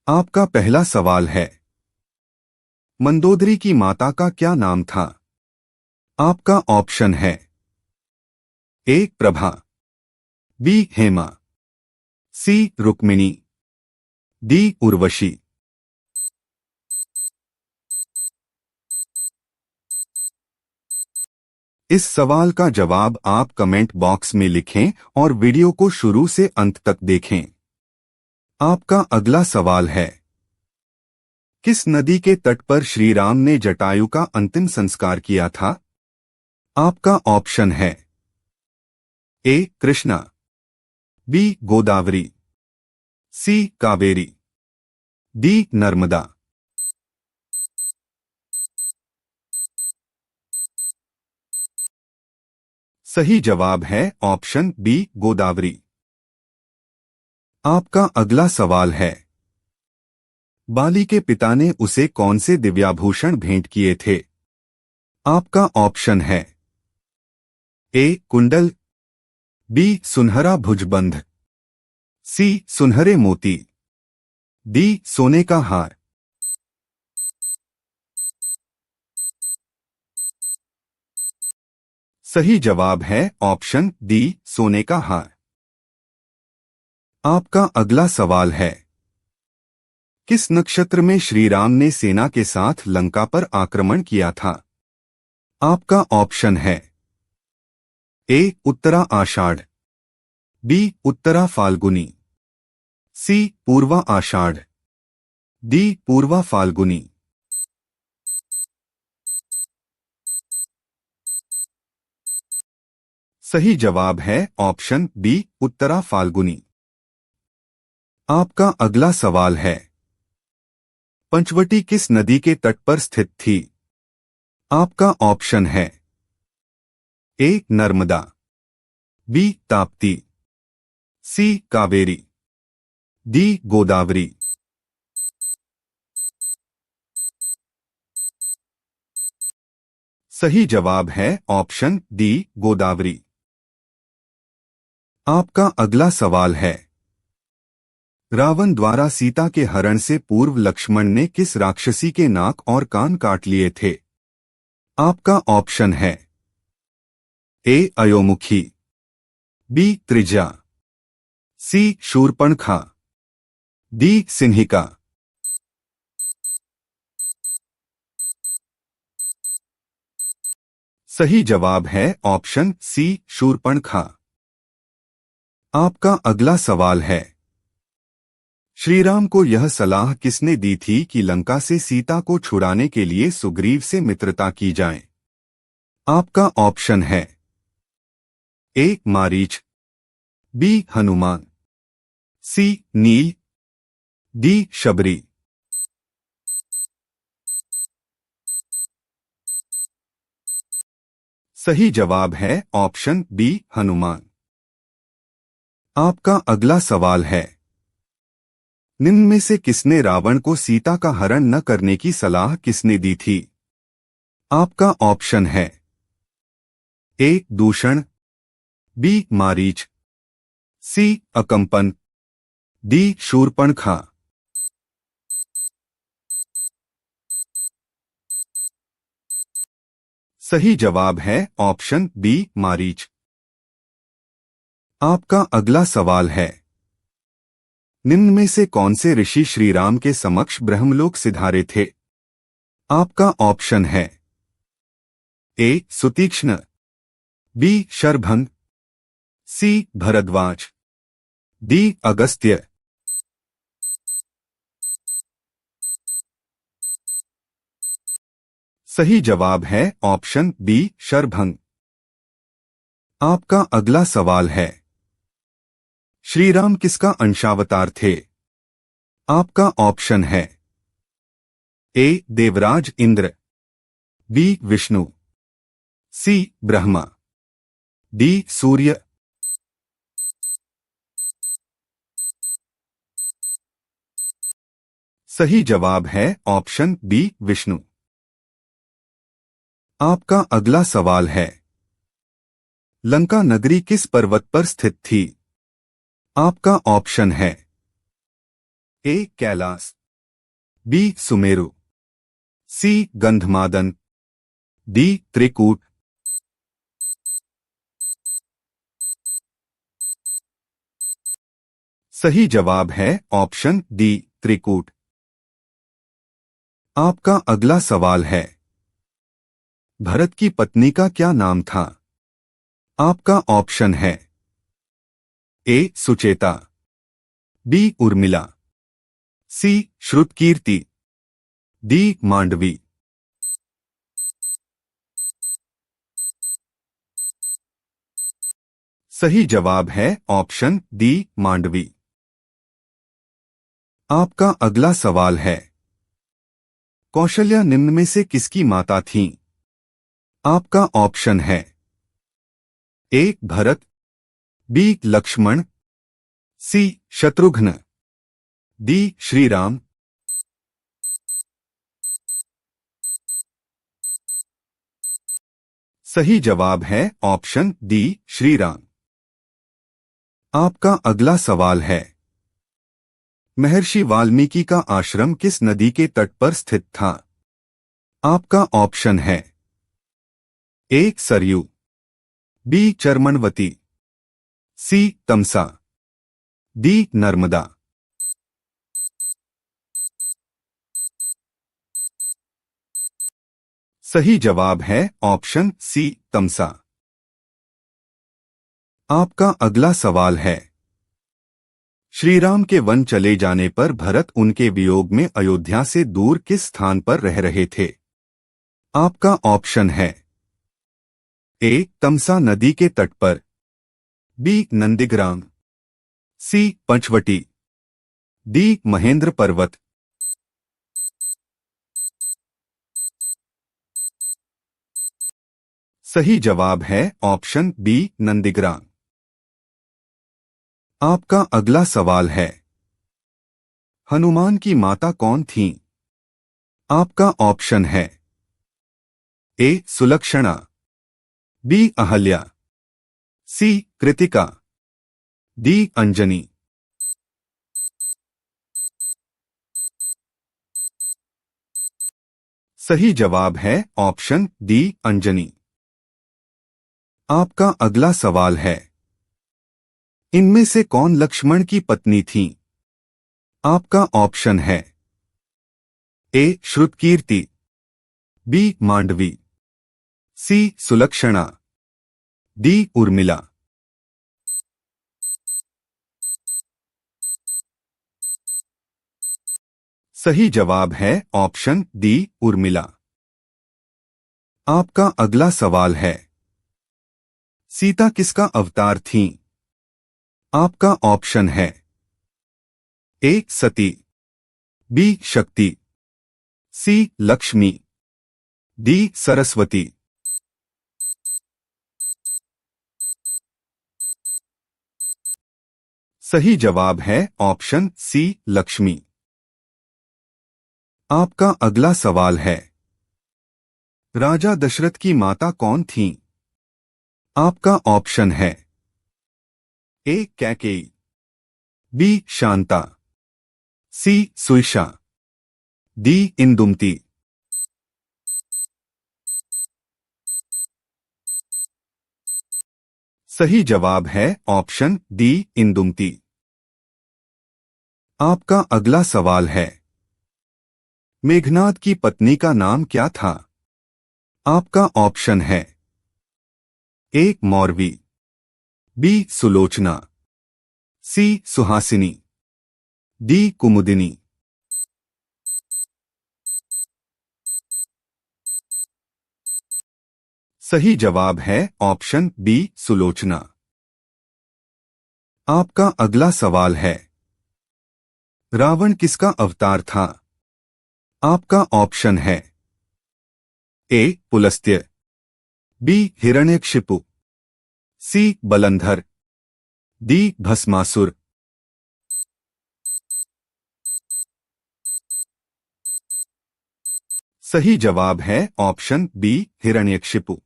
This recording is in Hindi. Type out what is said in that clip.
आपका पहला सवाल है, मंदोदरी की माता का क्या नाम था? आपका ऑप्शन है ए प्रभा, बी हेमा, सी रुक्मिणी, डी उर्वशी। इस सवाल का जवाब आप कमेंट बॉक्स में लिखें और वीडियो को शुरू से अंत तक देखें। आपका अगला सवाल है, किस नदी के तट पर श्री राम ने जटायु का अंतिम संस्कार किया था? आपका ऑप्शन है ए कृष्णा, बी गोदावरी, सी कावेरी, डी नर्मदा। सही जवाब है ऑप्शन बी गोदावरी। आपका अगला सवाल है, बाली के पिता ने उसे कौन से दिव्याभूषण भेंट किए थे? आपका ऑप्शन है ए कुंडल, बी सुनहरा भुजबंध, सी सुनहरे मोती, डी सोने का हार। सही जवाब है ऑप्शन डी सोने का हार। आपका अगला सवाल है, किस नक्षत्र में श्री राम ने सेना के साथ लंका पर आक्रमण किया था? आपका ऑप्शन है ए उत्तरा आषाढ़, बी उत्तरा फाल्गुनी, सी पूर्वा आषाढ़, डी पूर्वा फाल्गुनी। सही जवाब है ऑप्शन बी उत्तरा फाल्गुनी। आपका अगला सवाल है, पंचवटी किस नदी के तट पर स्थित थी? आपका ऑप्शन है ए नर्मदा, बी ताप्ती, सी कावेरी, डी गोदावरी। सही जवाब है ऑप्शन डी गोदावरी। आपका अगला सवाल है, रावण द्वारा सीता के हरण से पूर्व लक्ष्मण ने किस राक्षसी के नाक और कान काट लिए थे? आपका ऑप्शन है ए अयोमुखी, बी त्रिजा, सी शूर्पणखा, डी सिंहिका। सही जवाब है ऑप्शन सी शूर्पणखा। आपका अगला सवाल है, श्रीराम को यह सलाह किसने दी थी कि लंका से सीता को छुड़ाने के लिए सुग्रीव से मित्रता की जाए? आपका ऑप्शन है ए मारीच, बी हनुमान, सी नील, डी शबरी। सही जवाब है ऑप्शन बी हनुमान। आपका अगला सवाल है, निम्न में से किसने रावण को सीता का हरण न करने की सलाह किसने दी थी? आपका ऑप्शन है ए दूषण, बी मारीच, सी अकंपन, डी शूर्पणखा। सही जवाब है ऑप्शन बी मारीच। आपका अगला सवाल है, निम्न में से कौन से ऋषि श्रीराम के समक्ष ब्रह्मलोक सिधारे थे? आपका ऑप्शन है ए सुतीक्ष्ण, बी शरभंग, सी भरद्वाज, डी अगस्त्य। सही जवाब है ऑप्शन बी शरभंग। आपका अगला सवाल है, श्रीराम किसका अंशावतार थे? आपका ऑप्शन है ए देवराज इंद्र, बी विष्णु, सी ब्रह्मा, डी सूर्य। सही जवाब है ऑप्शन बी विष्णु। आपका अगला सवाल है, लंका नगरी किस पर्वत पर स्थित थी? आपका ऑप्शन है ए कैलाश, बी सुमेरु, सी गंधमादन, डी त्रिकूट। सही जवाब है ऑप्शन डी त्रिकूट। आपका अगला सवाल है, भरत की पत्नी का क्या नाम था? आपका ऑप्शन है ए सुचेता, बी उर्मिला, सी श्रुतकीर्ति, डी मांडवी। सही जवाब है ऑप्शन डी मांडवी। आपका अगला सवाल है, कौशल्या निम्न में से किसकी माता थीं? आपका ऑप्शन है ए भरत, बी लक्ष्मण, सी शत्रुघ्न, डी श्रीराम। सही जवाब है ऑप्शन डी श्रीराम। आपका अगला सवाल है, महर्षि वाल्मीकि का आश्रम किस नदी के तट पर स्थित था? आपका ऑप्शन है ए सरयू, बी चर्मणवती, सी तमसा, डी नर्मदा। सही जवाब है ऑप्शन सी तमसा। आपका अगला सवाल है, श्रीराम के वन चले जाने पर भरत उनके वियोग में अयोध्या से दूर किस स्थान पर रह रहे थे? आपका ऑप्शन है ए तमसा नदी के तट पर, बी नंदीग्राम, सी पंचवटी, डी महेंद्र पर्वत। सही जवाब है ऑप्शन बी नंदीग्राम। आपका अगला सवाल है, हनुमान की माता कौन थीं? आपका ऑप्शन है ए सुलक्षणा, बी अहल्या, सी कृतिका, डी अंजनी। सही जवाब है ऑप्शन डी अंजनी। आपका अगला सवाल है, इनमें से कौन लक्ष्मण की पत्नी थी? आपका ऑप्शन है ए श्रुतकीर्ति, बी मांडवी, सी सुलक्षणा, डी उर्मिला। सही जवाब है ऑप्शन डी उर्मिला। आपका अगला सवाल है, सीता किसका अवतार थीं? आपका ऑप्शन है ए सती, बी शक्ति, सी लक्ष्मी, डी सरस्वती। सही जवाब है ऑप्शन सी लक्ष्मी। आपका अगला सवाल है, राजा दशरथ की माता कौन थीं? आपका ऑप्शन है ए कैकेयी, बी शांता, सी सुईषा, डी इंदुमती। सही जवाब है ऑप्शन डी इंदुमती। आपका अगला सवाल है, मेघनाद की पत्नी का नाम क्या था? आपका ऑप्शन है ए मौरवी, बी सुलोचना, सी सुहासिनी, डी कुमुदिनी। सही जवाब है ऑप्शन बी सुलोचना। आपका अगला सवाल है, रावण किसका अवतार था? आपका ऑप्शन है ए पुलस्त्य, बी हिरण्यकशिपु, सी बलंधर, डी भस्मासुर। सही जवाब है ऑप्शन बी हिरण्यकशिपु।